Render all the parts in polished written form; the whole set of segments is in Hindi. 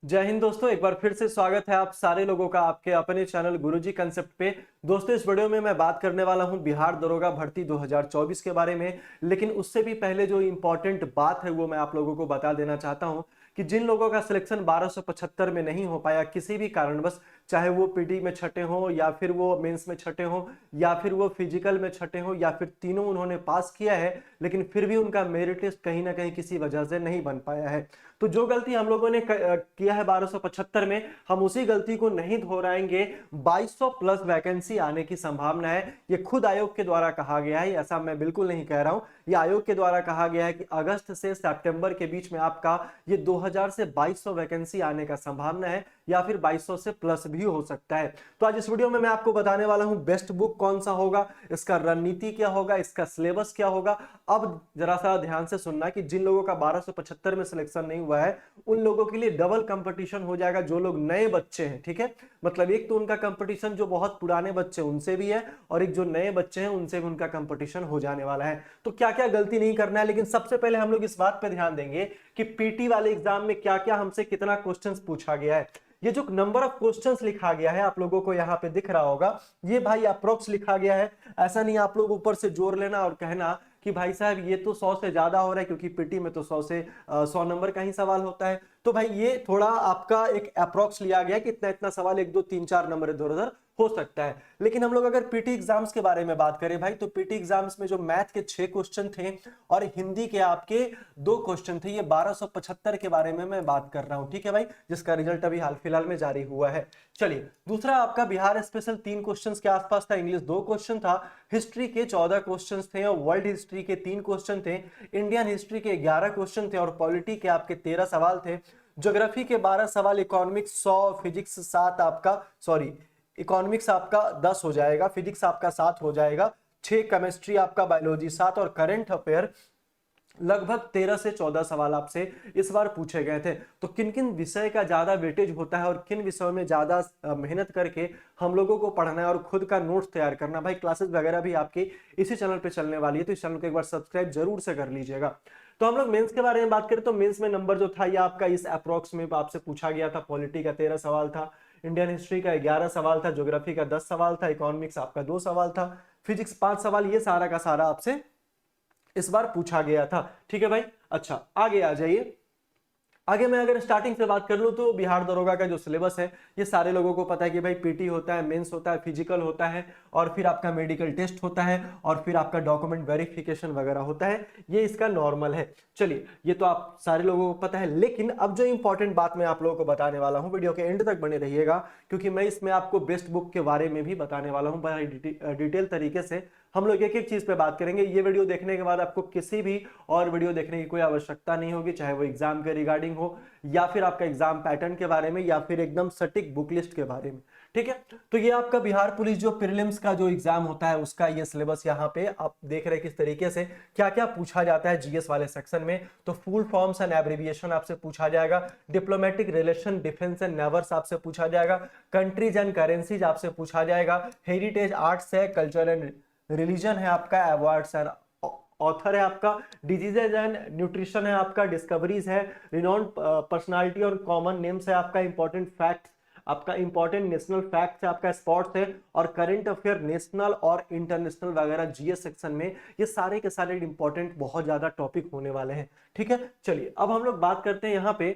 जय हिंद दोस्तों, एक बार फिर से स्वागत है आप सारे लोगों का आपके अपने चैनल गुरुजी कंसेप्ट पे। दोस्तों, इस वीडियो में मैं बात करने वाला हूं बिहार दरोगा भर्ती 2024 के बारे में। लेकिन उससे भी पहले जो इंपॉर्टेंट बात है वो मैं आप लोगों को बता देना चाहता हूं कि जिन लोगों का सिलेक्शन 1275 में नहीं हो पाया किसी भी कारणवश, चाहे वो पीटी में छठे हो या फिर वो मेंस में छठे हो या फिर वो फिजिकल में छठे हो या फिर तीनों उन्होंने पास किया है, लेकिन फिर भी उनका मेरिट लिस्ट कहीं ना कहीं किसी वजह से नहीं बन पाया है। तो जो गलती हम लोगों ने किया है 1275 में, हम उसी गलती को नहीं दोहराएंगे। 2200 प्लस वैकेंसी आने की संभावना है। ये खुद आयोग के द्वारा कहा गया है, ऐसा मैं बिल्कुल नहीं कह रहा हूं। ये आयोग के द्वारा कहा गया है कि अगस्त से सितंबर के बीच में आपका ये 2000 से 2200 वैकेंसी आने का संभावना है, या फिर 2200 से प्लस भी हो सकता है। तो आज इस वीडियो में मैं आपको बताने वाला हूं बेस्ट बुक कौन सा होगा, इसका रणनीति क्या होगा, इसका सिलेबस क्या होगा। अब जरा सा ध्यान से सुनना कि जिन लोगों का 1275 में सिलेक्शन नहीं हुआ है उन लोगों के लिए डबल कंपटीशन हो जाएगा। जो लोग नए बच्चे हैं, ठीक है, मतलब एक तो उनका कंपटीशन जो बहुत पुराने बच्चे उनसे भी है, और एक जो नए बच्चे हैं उनसे भी उनका कंपटीशन हो जाने वाला है। तो क्या क्या गलती नहीं करना है, लेकिन सबसे पहले हम लोग इस बात पर ध्यान देंगे कि पीटी वाले एग्जाम में क्या क्या हमसे कितना क्वेश्चंस पूछा गया है। ये जो नंबर ऑफ क्वेश्चंस लिखा गया है आप लोगों को यहाँ पे दिख रहा होगा, ये भाई अप्रोक्स लिखा गया है। ऐसा नहीं आप लोग ऊपर से जोड़ लेना और कहना कि भाई साहब ये तो 100 से ज्यादा हो रहा है, क्योंकि पीटी में तो 100 से 100 नंबर का ही सवाल होता है। तो भाई ये थोड़ा आपका एक अप्रोक्स लिया गया कि इतना इतना सवाल 1 2 3 4 नंबर इधर उधर हो सकता है। लेकिन हम लोग अगर पीटी एग्जाम्स के बारे में बात करें भाई, तो पीटी एग्जाम्स में जो मैथ के 6 क्वेश्चन थे और हिंदी के आपके 2 क्वेश्चन थे, ये 1275 के बारे में मैं बात कर रहा हूं, ठीक है भाई, जिसका रिजल्ट अभी हाल फिलहाल में जारी हुआ है। चलिए, दूसरा आपका बिहार स्पेशल 3 क्वेश्चंस के आसपास था, इंग्लिश 2 क्वेश्चन था, हिस्ट्री के 14 क्वेश्चंस थे और वर्ल्ड हिस्ट्री के 3 क्वेश्चन थे, इंडियन हिस्ट्री के 11 क्वेश्चन थे और पॉलिटी के आपके 13 सवाल थे, ज्योग्राफी के 12 सवाल, इकोनॉमिक्स 100, फिजिक्स 7 आपका, सॉरी इकोनॉमिक्स आपका 10 हो जाएगा, फिजिक्स आपका 7 हो जाएगा, 6 केमिस्ट्री आपका, बायोलॉजी 7 और करंट अफेयर लगभग 13 से 14 सवाल आपसे इस बार पूछे गए थे। तो किन किन विषय का ज्यादा वेटेज होता है और किन विषयों में ज्यादा मेहनत करके हम लोगों को पढ़ना है और खुद का नोट्स तैयार करना। भाई क्लासेस वगैरह भी आपके इसी चैनल पे चलने वाली है, तो इस चैनल को एक बार सब्सक्राइब जरूर से कर लीजिएगा। तो हम लोग मेंस के बारे में बात करें तो मेंस में नंबर जो था ये आपका इस अप्रोक्स में आपसे पूछा गया था। पॉलिटी का 13 सवाल था, इंडियन हिस्ट्री का 11 सवाल था, ज्योग्राफी का 10 सवाल था, इकोनॉमिक्स आपका 2 सवाल था, फिजिक्स 5 सवाल, ये सारा का सारा आपसे इस बार पूछा गया था। ठीक है भाई, अच्छा आगे आ जाइए। आगे मैं अगर स्टार्टिंग से बात कर लूं तो बिहार दरोगा का जो सिलेबस है ये सारे लोगों को पता है कि भाई पीटी होता है, मेंस होता है, फिजिकल होता है और फिर आपका मेडिकल टेस्ट होता है और फिर आपका डॉक्यूमेंट वेरिफिकेशन वगैरह होता है। ये इसका नॉर्मल है। चलिए, ये तो आप सारे लोगों को पता है, लेकिन अब जो इंपॉर्टेंट बात मैं आप लोगों को बताने वाला हूं, वीडियो के एंड तक बने रहिएगा, क्योंकि मैं इसमें आपको बेस्ट बुक के बारे में भी बताने वाला हूं बड़ा डिटेल तरीके से। हम लोग एक एक चीज पे बात करेंगे। ये वीडियो देखने के बाद आपको किसी भी और वीडियो देखने की कोई आवश्यकता नहीं होगी, चाहे वो एग्जाम के रिगार्डिंग हो या फिर आपका एग्जाम पैटर्न के बारे में या फिर एकदम सटीक बुक लिस्ट के बारे में। ठीक है, तो ये आपका बिहार पुलिस जो प्रीलिम्स का जो एग्जाम होता है उसका ये सिलेबस यहाँ पे आप देख रहे हैं किस तरीके से क्या क्या पूछा जाता है जीएस वाले सेक्शन में। तो फुल फॉर्म्स एंड एब्रिविएशन आपसे पूछा जाएगा, डिप्लोमेटिक रिलेशन, डिफेंस एंड नेवर्स आपसे पूछा जाएगा, कंट्रीज एंड करेंसीज आपसे पूछा जाएगा, हेरिटेज आर्ट्स है, कल्चर एंड रिलीजन है आपका, अवार्ड्स एंड ऑथर है आपका, डिजीजेज एंड न्यूट्रिशन है आपका, डिस्कवरीज है, रिनॉन्ड पर्सनालिटी और कॉमन नेम्स है आपका, इंपॉर्टेंट फैक्ट्स आपका, इंपॉर्टेंट नेशनल फैक्ट्स है आपका, स्पोर्ट्स है और करंट अफेयर नेशनल और इंटरनेशनल वगैरह जीएस सेक्शन में ये सारे के सारे इंपॉर्टेंट बहुत ज्यादा टॉपिक होने वाले हैं। ठीक है, चलिए अब हम लोग बात करते हैं यहाँ पे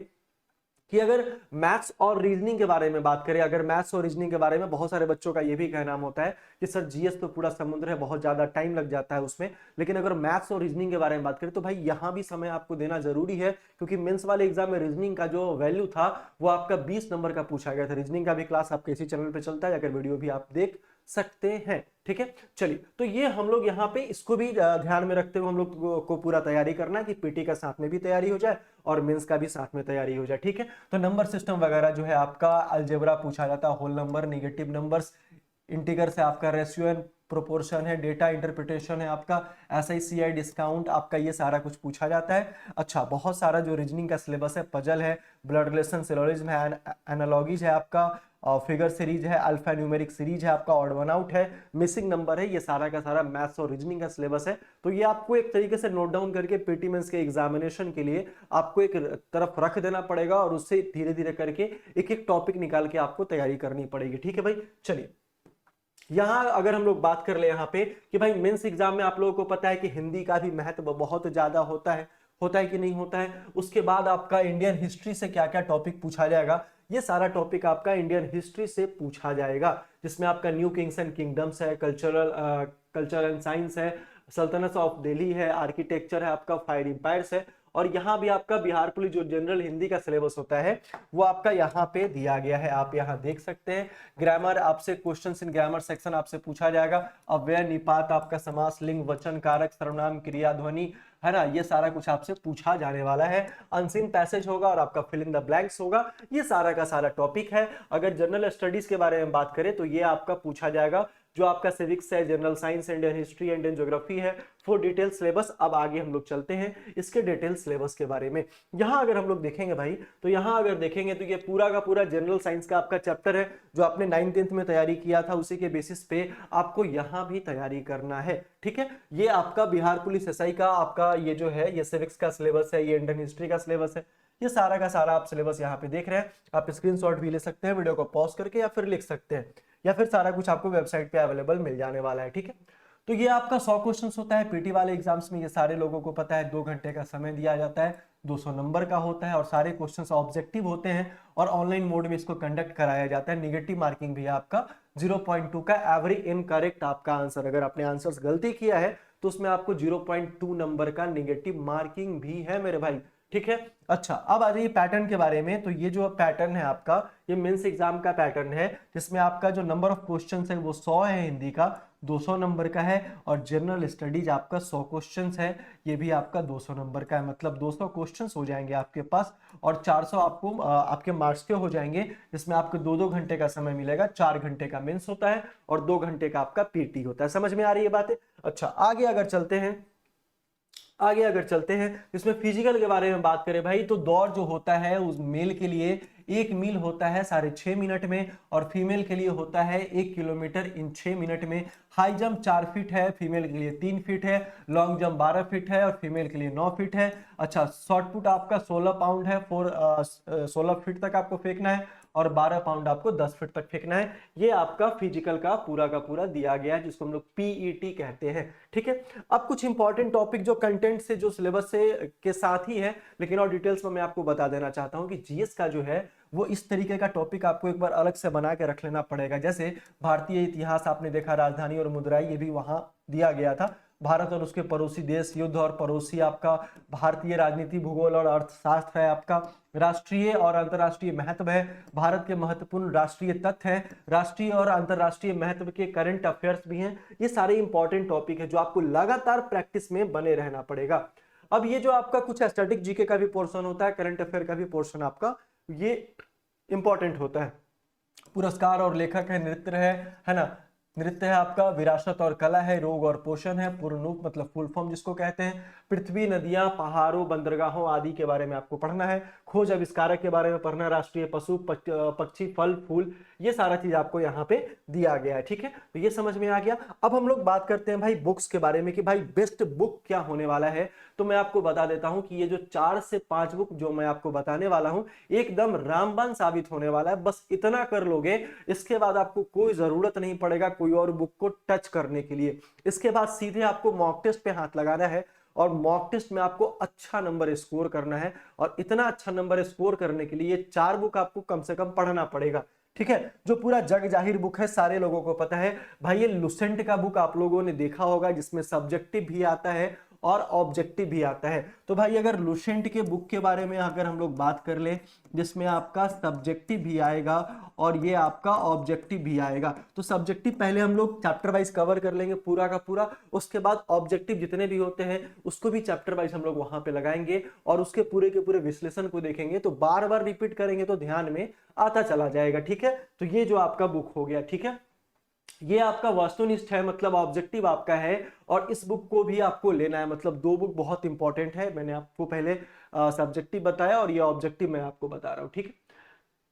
कि अगर मैथ्स और रीजनिंग के बारे में बात करें। अगर मैथ्स और रीजनिंग के बारे में बहुत सारे बच्चों का ये भी कहना होता है कि सर जीएस तो पूरा समुद्र है, बहुत ज्यादा टाइम लग जाता है उसमें। लेकिन अगर मैथ्स और रीजनिंग के बारे में बात करें तो भाई यहाँ भी समय आपको देना जरूरी है, क्योंकि मेंस वाले एग्जाम में रीजनिंग का जो वैल्यू था वो आपका 20 नंबर का पूछा गया था। रीजनिंग का भी क्लास आपके इसी चैनल पर चलता है, अगर वीडियो भी आप देख सकते हैं। ठीक है, चलिए, तो ये हम लोग यहाँ पे इसको भी ध्यान में रखते हुए हम लोग को पूरा तैयारी करना है कि पीटी का साथ में भी तैयारी हो जाए और मेंस का भी साथ में तैयारी हो जाए। ठीक है, तो नंबर सिस्टम वगैरह जो है आपका अलजेब्रा पूछा जाता है, whole number, negative numbers, integer से आपका रेशियो एंड प्रोपोर्शन है, डेटा इंटरप्रिटेशन है आपका, SICI डिस्काउंट आपका, ये सारा कुछ पूछा जाता है। अच्छा, बहुत सारा जो रीजनिंग का सिलेबस है, पजल है, ब्लड रिलेशन, सिलोजिज्म है, एनालॉजीज है आपका, फिगर सीरीज है, अल्फा न्यूमेरिक सीरीज है आपका, ऑड वन आउट है, मिसिंग नंबर है, ये सारा का सारा मैथ्स और रीजनिंग का सिलेबस है। तो ये आपको एक तरीके से नोट डाउन करके पीटी मेंस के एग्जामिनेशन के लिए आपको एक तरफ रख देना पड़ेगा और उससे धीरे धीरे करके एक एक टॉपिक निकाल के आपको तैयारी करनी पड़ेगी। ठीक है भाई, चलिए यहां अगर हम लोग बात कर ले यहाँ पे कि भाई मेंस एग्जाम में आप लोगों को पता है कि हिंदी का भी महत्व बहुत ज्यादा होता है कि नहीं होता है। उसके बाद आपका इंडियन हिस्ट्री से क्या क्या टॉपिक पूछा जाएगा, ये सारा टॉपिक आपका इंडियन हिस्ट्री से पूछा जाएगा, जिसमें आपका न्यू किंग्स एंड किंगडम्स है, कल्चर एंड साइंस है, सल्तनत ऑफ दिल्ली है, आर्किटेक्चर है आपका, फायर इंपायर्स है। और यहाँ भी आपका बिहार पुलिस जो जनरल हिंदी का सिलेबस होता है वो आपका यहाँ पे दिया गया है, आप यहाँ देख सकते हैं। ग्रामर आपसे क्वेश्चंस इन ग्रामर सेक्शन आपसे पूछा जाएगा। अव्यय, निपात, आपका समास, लिंग, वचन, कारक, सर्वनाम, क्रिया, ध्वनि, है ना, ये सारा कुछ आपसे पूछा जाने वाला है। अनसीन पैसेज होगा और आपका फिल इन द ब्लैंक्स होगा, ये सारा का सारा टॉपिक है। अगर जनरल स्टडीज के बारे में बात करें तो ये आपका पूछा जाएगा, जो आपका सिविक्स है, general science, Indian history, Indian geography है, फॉर डिटेल सिलेबस। अब आगे हम लोग चलते हैं इसके डिटेल सिलेबस के बारे में। यहां अगर हम लोग देखेंगे भाई, तो यहां अगर देखेंगे तो ये पूरा का पूरा जनरल साइंस का आपका चैप्टर है, जो आपने 9th 10th में तैयारी किया था, उसी के बेसिस पे आपको यहां भी तैयारी करना है। ठीक है, ये आपका बिहार पुलिस SI का आपका ये जो है ये सिविक्स का सिलेबस है, ये इंडियन हिस्ट्री का सिलेबस है, ये सारा का सारा आप सिलेबस यहाँ पे देख रहे हैं। आप स्क्रीनशॉट भी ले सकते हैं वीडियो को पॉज करके, या फिर लिख सकते हैं, या फिर सारा कुछ आपको वेबसाइट पे अवेलेबल मिल जाने वाला है। ठीक है, तो ये आपका 100 क्वेश्चंस होता है पीटी वाले एग्जाम्स में, ये सारे लोगों को पता है। 2 घंटे का समय दिया जाता है, 200 नंबर का होता है, और सारे क्वेश्चंस ऑब्जेक्टिव होते हैं और ऑनलाइन मोड में इसको कंडक्ट कराया जाता है। निगेटिव मार्किंग भी है आपका 0.2 का। एवरी इनकरेक्ट आपका आंसर, अगर आपने आंसर्स गलती किया है तो उसमें आपको 0.2 नंबर का निगेटिव मार्किंग भी है मेरे भाई। ठीक है, अच्छा अब आ जाइए पैटर्न के बारे में। तो ये जो पैटर्न है आपका, ये मेंस एग्जाम का पैटर्न है, जिसमें आपका जो नंबर ऑफ क्वेश्चंस है वो 100 है, हिंदी का 200 नंबर का है, और जनरल स्टडीज आपका 100 क्वेश्चंस है, ये भी आपका 200 नंबर का है। मतलब 200 क्वेश्चंस हो जाएंगे आपके पास, और 400 आपको आपके मार्क्स के हो जाएंगे, जिसमें आपको 2-2 घंटे का समय मिलेगा। 4 घंटे का मेंस होता है और 2 घंटे का आपका पीटी होता है। समझ में आ रही है बातें? अच्छा आगे अगर चलते हैं इसमें फिजिकल के बारे में बात करें भाई, तो दौड़ जो होता है उस मेल के लिए 1 मील होता है 6.5 मिनट में, और फीमेल के लिए होता है 1 किलोमीटर इन 6 मिनट में। हाई जंप 4 फीट है, फीमेल के लिए 3 फीट है। लॉन्ग जंप 12 फीट है और फीमेल के लिए 9 फीट है। अच्छा, शॉर्ट पुट आपका 16 पाउंड है, 16 फीट तक आपको फेंकना है, और 12 पाउंड आपको 10 फीट तक फेंकना है। ये आपका फिजिकल का पूरा दिया गया है, जिसको हम लोग पीईटी कहते हैं। ठीक है, अब कुछ इंपॉर्टेंट टॉपिक जो कंटेंट से, जो सिलेबस से के साथ ही है, लेकिन और डिटेल्स में मैं आपको बता देना चाहता हूं कि जीएस का जो है वो इस तरीके का टॉपिक आपको एक बार अलग से बना के रख लेना पड़ेगा। जैसे भारतीय इतिहास आपने देखा, राजधानी और मुद्राई, ये भी वहां दिया गया था। भारत और उसके पड़ोसी देश, युद्ध और पड़ोसी आपका, भारतीय राजनीति, भूगोल और अर्थशास्त्र है आपका, राष्ट्रीय और अंतर्राष्ट्रीय महत्व है, भारत के महत्वपूर्ण राष्ट्रीय तथ्य हैं, राष्ट्रीय और अंतर्राष्ट्रीय महत्व के करंट अफेयर्स भी हैं। ये सारे इंपॉर्टेंट टॉपिक है जो आपको लगातार प्रैक्टिस में बने रहना पड़ेगा। अब ये जो आपका कुछ स्टैटिक जीके का भी पोर्शन होता है, करंट अफेयर का भी पोर्शन आपका ये इंपॉर्टेंट होता है। पुरस्कार और लेखक है, नृत्य है ना, नृत्य है आपका, विरासत और कला है, रोग और पोषण है, पूर्णरूप मतलब फुल फॉर्म जिसको कहते हैं, पृथ्वी, नदियां, पहाड़ों, बंदरगाहों आदि के बारे में आपको पढ़ना है, खोज आविष्कारक के बारे में पढ़ना, राष्ट्रीय पशु पक्षी, फल फूल, ये सारा चीज आपको यहाँ पे दिया गया है। ठीक है, तो ये समझ में आ गया। अब हम लोग बात करते हैं भाई बुक्स के बारे में कि भाई बेस्ट बुक क्या होने वाला है। तो मैं आपको बता देता हूं कि ये जो 4 से 5 बुक जो मैं आपको बताने वाला हूं एकदम रामबाण साबित होने वाला है। बस इतना कर लोगे, इसके बाद आपको कोई जरूरत नहीं पड़ेगा कोई और बुक को टच करने के लिए। इसके बाद सीधे आपको मॉक टेस्ट पे हाथ लगाना है, और मॉक टेस्ट में आपको अच्छा नंबर स्कोर करना है, और इतना अच्छा नंबर स्कोर करने के लिए 4 बुक आपको कम से कम पढ़ना पड़ेगा। ठीक है, जो पूरा जग जाहिर बुक है, सारे लोगों को पता है भाई, ये लुसेंट का बुक आप लोगों ने देखा होगा, जिसमें सब्जेक्टिव भी आता है और ऑब्जेक्टिव भी आता है। तो भाई अगर लुसेंट के बुक के बारे में अगर हम लोग बात कर ले, जिसमें आपका सब्जेक्टिव भी आएगा और ये आपका ऑब्जेक्टिव भी आएगा, तो सब्जेक्टिव पहले हम लोग चैप्टर वाइज कवर कर लेंगे पूरा का पूरा, उसके बाद ऑब्जेक्टिव जितने भी होते हैं उसको भी चैप्टर वाइज हम लोग वहां पे लगाएंगे, और उसके पूरे के पूरे विश्लेषण को देखेंगे। तो बार बार रिपीट करेंगे तो ध्यान में आता चला जाएगा। ठीक है, तो ये जो आपका बुक हो गया। ठीक है, ये आपका वस्तुनिष्ठ है, मतलब ऑब्जेक्टिव आपका है, और इस बुक को भी आपको लेना है। मतलब दो बुक बहुत इंपॉर्टेंट है, मैंने आपको पहले सब्जेक्टिव बताया और ये ऑब्जेक्टिव मैं आपको बता रहा हूँ, ठीक है।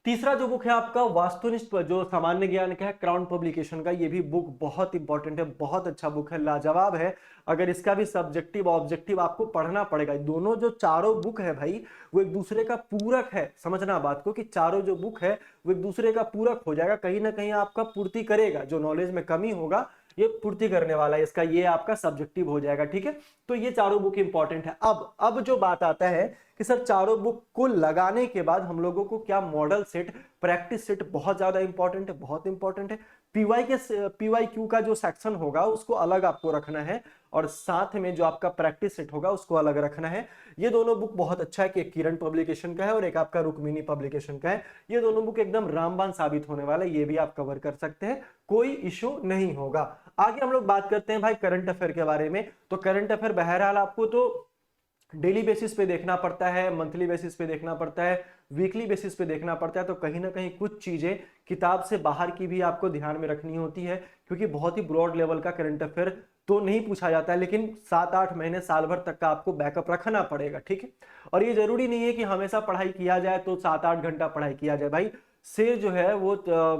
तीसरा जो बुक है आपका वास्तुनिष्ठ, जो सामान्य ज्ञान का है, क्राउन पब्लिकेशन का, ये भी बुक बहुत इंपॉर्टेंट है, बहुत अच्छा बुक है, लाजवाब है। अगर इसका भी सब्जेक्टिव ऑब्जेक्टिव आपको पढ़ना पड़ेगा। दोनों जो चारों बुक है भाई, वो एक दूसरे का पूरक है, समझना बात को, कि चारों जो बुक है वो एक दूसरे का पूरक हो जाएगा, कहीं ना कहीं आपका पूर्ति करेगा, जो नॉलेज में कमी होगा ये पूर्ति करने वाला है इसका, ये आपका सब्जेक्टिव हो जाएगा, ठीक है। तो ये चारों बुक इंपॉर्टेंट है। अब जो बात आता है कि सर चारों बुक को लगाने के बाद हम लोगों को क्या मॉडल सेट, प्रैक्टिस सेट बहुत ज्यादा इंपॉर्टेंट है, बहुत इंपॉर्टेंट है। पीवाईक्यू का जो सेक्शन होगा उसको अलग आपको रखना है, और साथ में जो आपका प्रैक्टिस सेट होगा उसको अलग रखना है। ये दोनों बुक बहुत अच्छा है कि एक किरण पब्लिकेशन का है और एक आपका रुक्मिणी पब्लिकेशन का है। ये दोनों बुक एकदम रामबाण साबित होने वाला है, ये भी आप कवर कर सकते हैं, कोई इशू नहीं होगा। आगे हम लोग बात करते हैं भाई करंट अफेयर के बारे में। तो करंट अफेयर बहरहाल आपको तो डेली बेसिस पे देखना पड़ता है, मंथली बेसिस पे देखना पड़ता है, वीकली बेसिस पे देखना पड़ता है। तो कहीं ना कहीं कुछ चीजें किताब से बाहर की भी आपको ध्यान में रखनी होती है, क्योंकि बहुत ही ब्रॉड लेवल का करंट अफेयर तो नहीं पूछा जाता है, लेकिन 7-8 महीने साल भर तक का आपको बैकअप रखना पड़ेगा, ठीक है। और ये जरूरी नहीं है कि हमेशा पढ़ाई किया जाए तो 7-8 घंटा पढ़ाई किया जाए भाई। शेर जो है वो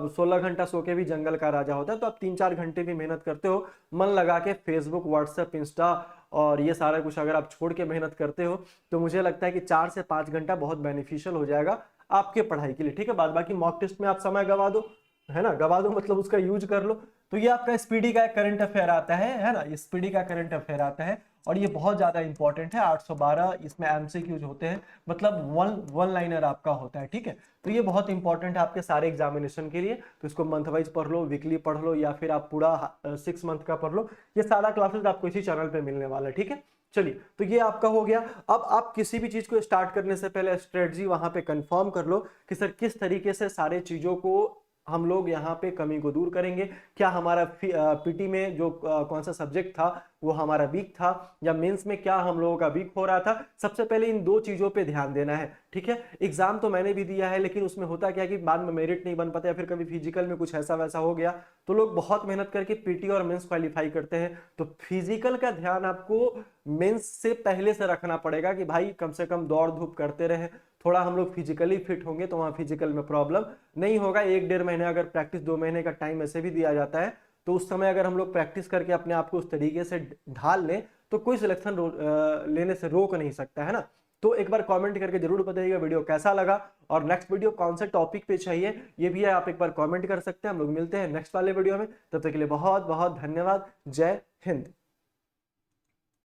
16 घंटा सो के भी जंगल का राजा होता है। तो आप 3-4 घंटे भी मेहनत करते हो मन लगा के, फेसबुक, व्हाट्सएप, इंस्टा और ये सारा कुछ अगर आप छोड़ के मेहनत करते हो, तो मुझे लगता है कि 4 से 5 घंटा बहुत बेनिफिशियल हो जाएगा आपके पढ़ाई के लिए, ठीक है। बाद बाकी मॉक टेस्ट में आप समय गवा दो, है ना, गवा दो मतलब उसका यूज कर लो। तो ये आपका स्पीडी का करंट अफेयर आता है ना, ये स्पीडी का करंट अफेयर आता है, और ये बहुत ज्यादा इंपॉर्टेंट है। 812 इसमें एमसीक्यूज होते हैं, मतलब वन लाइनर आपका होता है, ठीक है। तो ये बहुत इंपॉर्टेंट है आपके सारे एग्जामिनेशन के लिए। तो इसको मंथ वाइज पढ़ लो, वीकली पढ़ लो, या फिर आप पूरा 6 मंथ का पढ़ लो। ये सारा क्लासेस आपको इसी चैनल पे मिलने वाला है, ठीक है। चलिए, तो ये आपका हो गया। अब आप किसी भी चीज को स्टार्ट करने से पहले स्ट्रेटजी वहां पे कंफर्म कर लो कि सर किस तरीके से सारे चीजों को हम लोग यहाँ पे कमी को दूर करेंगे। क्या हमारा पीटी में जो कौन सा सब्जेक्ट था वो हमारा वीक था, या मेंस में क्या हम लोगों का वीक हो रहा था। सबसे पहले इन दो चीजों पे ध्यान देना है, ठीक है। एग्जाम तो मैंने भी दिया है, लेकिन उसमें होता क्या है कि बाद में मेरिट नहीं बन पाता, या फिर कभी फिजिकल में कुछ ऐसा वैसा हो गया, तो लोग बहुत मेहनत करके पीटी और मेंस क्वालिफाई करते हैं। तो फिजिकल का ध्यान आपको मेंस से पहले से रखना पड़ेगा कि भाई कम से कम दौड़ धूप करते रहे, थोड़ा हम लोग फिजिकली फिट होंगे तो वहां फिजिकल में प्रॉब्लम नहीं होगा। 1-1.5 महीने अगर प्रैक्टिस, 2 महीने का टाइम ऐसे भी दिया जाता है, तो उस समय अगर हम लोग प्रैक्टिस करके अपने आप को उस तरीके से ढाल लें तो कोई सिलेक्शन लेने से रोक नहीं सकता, है ना। तो एक बार कमेंट करके जरूर बताइएगा वीडियो कैसा लगा, और नेक्स्ट वीडियो कौन से टॉपिक पे चाहिए ये भी आप एक बार कमेंट कर सकते हैं। हम लोग मिलते हैं नेक्स्ट वाले वीडियो में, तब तक के लिए बहुत बहुत धन्यवाद। जय हिंद।